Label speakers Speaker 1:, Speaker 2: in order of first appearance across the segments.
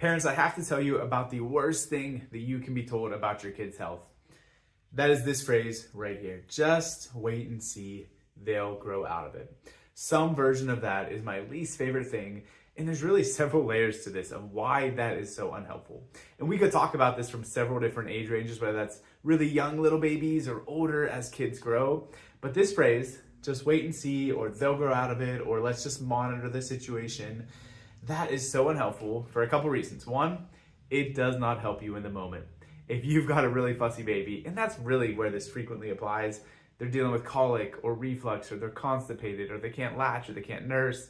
Speaker 1: Parents, I have to tell you about the worst thing that you can be told about your kid's health. That is this phrase right here. Just wait and see, they'll grow out of it. Some version of that is my least favorite thing, and there's really several layers to this of why that is so unhelpful. And we could talk about this from several different age ranges, whether that's really young little babies or older as kids grow. But this phrase, just wait and see, or they'll grow out of it, or let's just monitor the situation, that is so unhelpful for a couple reasons. One, it does not help you in the moment. If you've got a really fussy baby, and that's really where this frequently applies, they're dealing with colic or reflux, or they're constipated, or they can't latch, or they can't nurse,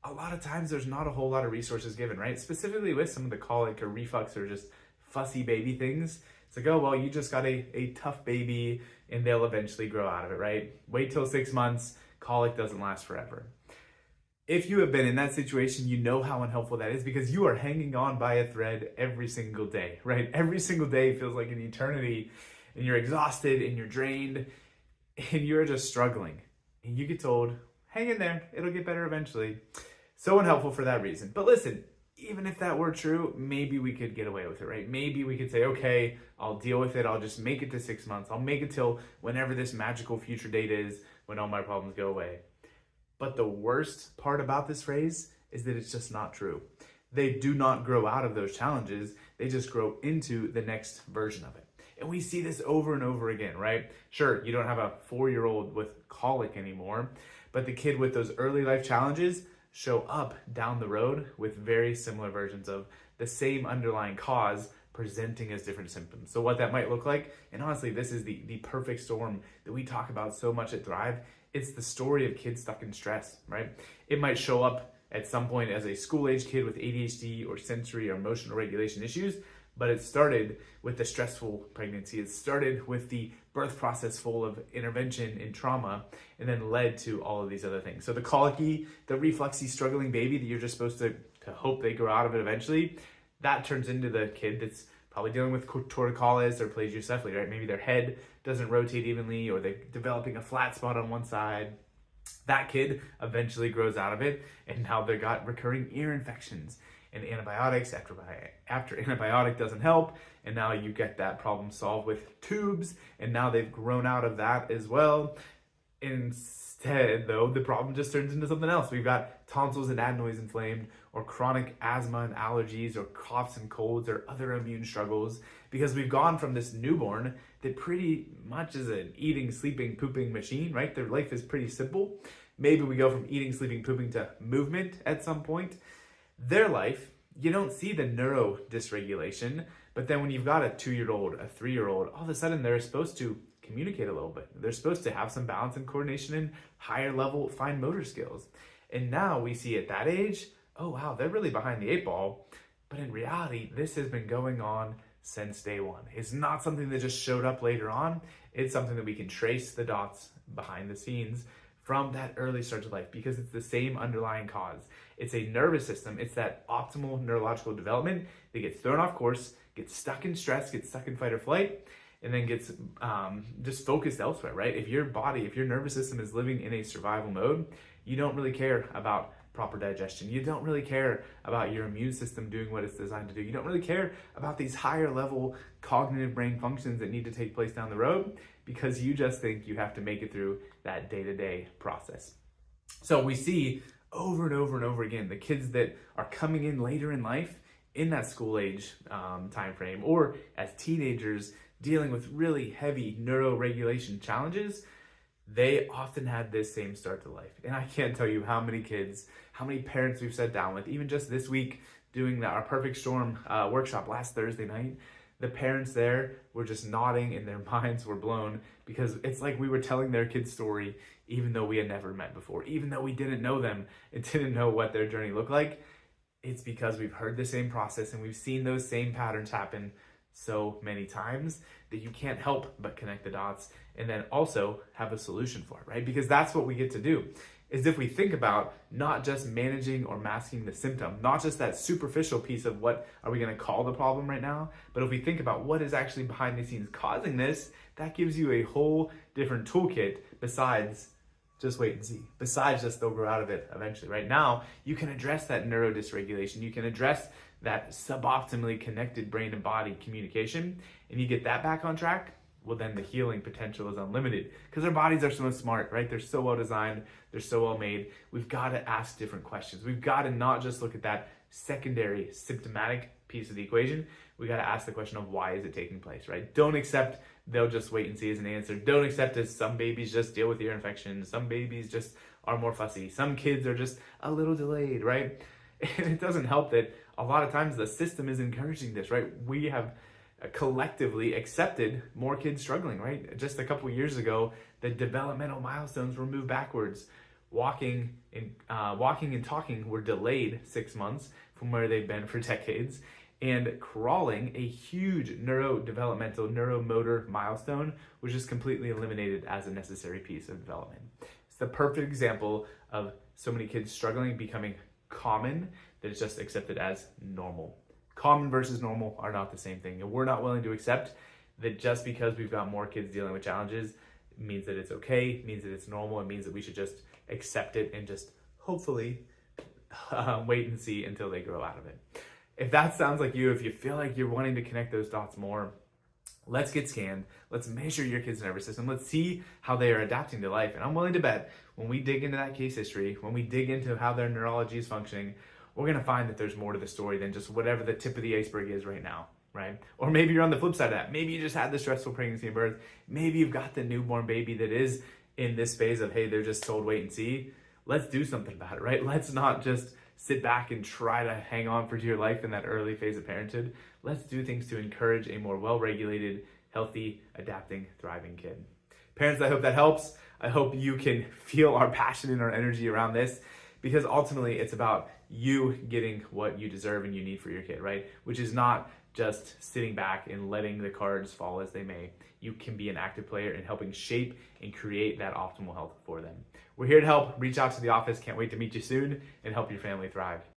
Speaker 1: a lot of times there's not a whole lot of resources given, right? Specifically with some of the colic or reflux or just fussy baby things. It's like, oh, well, you just got a tough baby and they'll eventually grow out of it, right? Wait till 6 months, colic doesn't last forever. If you have been in that situation, you know how unhelpful that is because you are hanging on by a thread every single day, right? Every single day feels like an eternity and you're exhausted and you're drained and you're just struggling. And you get told, hang in there, it'll get better eventually. So unhelpful for that reason. But listen, even if that were true, maybe we could get away with it, right? Maybe we could say, okay, I'll deal with it. I'll just make it to 6 months. I'll make it till whenever this magical future date is when all my problems go away. But the worst part about this phrase is that it's just not true. They do not grow out of those challenges. They just grow into the next version of it. And we see this over and over again, right? Sure, you don't have a 4-year-old with colic anymore, but the kid with those early life challenges show up down the road with very similar versions of the same underlying cause presenting as different symptoms. So what that might look like, and honestly, this is the perfect storm that we talk about so much at Thrive. It's the story of kids stuck in stress, right? It might show up at some point as a school-age kid with ADHD or sensory or emotional regulation issues, but it started with the stressful pregnancy. It started with the birth process full of intervention and trauma, and then led to all of these other things. So the colicky, the refluxy, struggling baby that you're just supposed to hope they grow out of it eventually, that turns into the kid that's probably dealing with torticollis or plagiocephaly, right? Maybe their head doesn't rotate evenly, or they're developing a flat spot on one side. That kid eventually grows out of it, and now they've got recurring ear infections and antibiotics after antibiotic doesn't help, and now you get that problem solved with tubes, and now they've grown out of that as well. Instead, though, the problem just turns into something else. We've got tonsils and adenoids inflamed, or chronic asthma and allergies, or coughs and colds, or other immune struggles, because we've gone from this newborn that pretty much is an eating, sleeping, pooping machine, right? Their life is pretty simple. Maybe we go from eating, sleeping, pooping to movement at some point. Their life, you don't see the neuro dysregulation, but then when you've got a 2-year-old, a 3-year-old, all of a sudden they're supposed to communicate a little bit. They're supposed to have some balance and coordination and higher level fine motor skills. And now we see at that age, oh wow, they're really behind the 8 ball. But in reality, this has been going on since day one. It's not something that just showed up later on. It's something that we can trace the dots behind the scenes from that early start of life, because it's the same underlying cause. It's a nervous system. It's that optimal neurological development that gets thrown off course, gets stuck in stress, gets stuck in fight or flight, and then gets just focused elsewhere, right? If your nervous system is living in a survival mode, you don't really care about proper digestion. You don't really care about your immune system doing what it's designed to do. You don't really care about these higher level cognitive brain functions that need to take place down the road, because you just think you have to make it through that day-to-day process. So we see over and over and over again the kids that are coming in later in life in that school age time frame, or as teenagers dealing with really heavy neuroregulation challenges, they often had this same start to life. And I can't tell you how many kids, how many parents we've sat down with, even just this week doing our Perfect Storm workshop last Thursday night. The parents there were just nodding and their minds were blown, because it's like we were telling their kid's story even though we had never met before, even though we didn't know them and didn't know what their journey looked like. It's because we've heard the same process and we've seen those same patterns happen so many times that you can't help but connect the dots and then also have a solution for it, right? Because that's what we get to do, is if we think about not just managing or masking the symptom, not just that superficial piece of what are we going to call the problem right now, but if we think about what is actually behind the scenes causing this, that gives you a whole different toolkit besides just wait and see. Besides just they'll grow out of it eventually. Right now, you can address that neuro dysregulation. You can address that suboptimally connected brain and body communication, and you get that back on track, well, then the healing potential is unlimited, because our bodies are so smart, right? They're so well designed, they're so well made. We've got to ask different questions. We've got to not just look at that secondary symptomatic piece of the equation. We got to ask the question of why is it taking place, right? Don't accept they'll just wait and see as an answer. Don't accept as some babies just deal with ear infections. Some babies just are more fussy. Some kids are just a little delayed, right? And it doesn't help that a lot of times the system is encouraging this, right? We have collectively accepted more kids struggling, right? Just a couple years ago, the developmental milestones were moved backwards. Walking and talking were delayed 6 months from where they've been for decades. And crawling, a huge neurodevelopmental, neuromotor milestone, was just completely eliminated as a necessary piece of development. It's the perfect example of so many kids struggling becoming common that it's just accepted as normal. Common versus normal are not the same thing. And we're not willing to accept that just because we've got more kids dealing with challenges means that it's okay, means that it's normal, and means that we should just accept it and just hopefully wait and see until they grow out of it. If that sounds like you, if you feel like you're wanting to connect those dots more, let's get scanned. Let's measure your kid's nervous system. Let's see how they are adapting to life. And I'm willing to bet when we dig into that case history, when we dig into how their neurology is functioning, we're going to find that there's more to the story than just whatever the tip of the iceberg is right now, right? Or maybe you're on the flip side of that. Maybe you just had the stressful pregnancy and birth. Maybe you've got the newborn baby that is in this phase of, hey, they're just told wait and see. Let's do something about it, right? Let's not just sit back and try to hang on for dear life in that early phase of parenthood. Let's do things to encourage a more well-regulated, healthy, adapting, thriving kid. Parents, I hope that helps. I hope you can feel our passion and our energy around this, because ultimately it's about you getting what you deserve and you need for your kid, right? Which is not just sitting back and letting the cards fall as they may. You can be an active player in helping shape and create that optimal health for them. We're here to help. Reach out to the office. Can't wait to meet you soon and help your family thrive.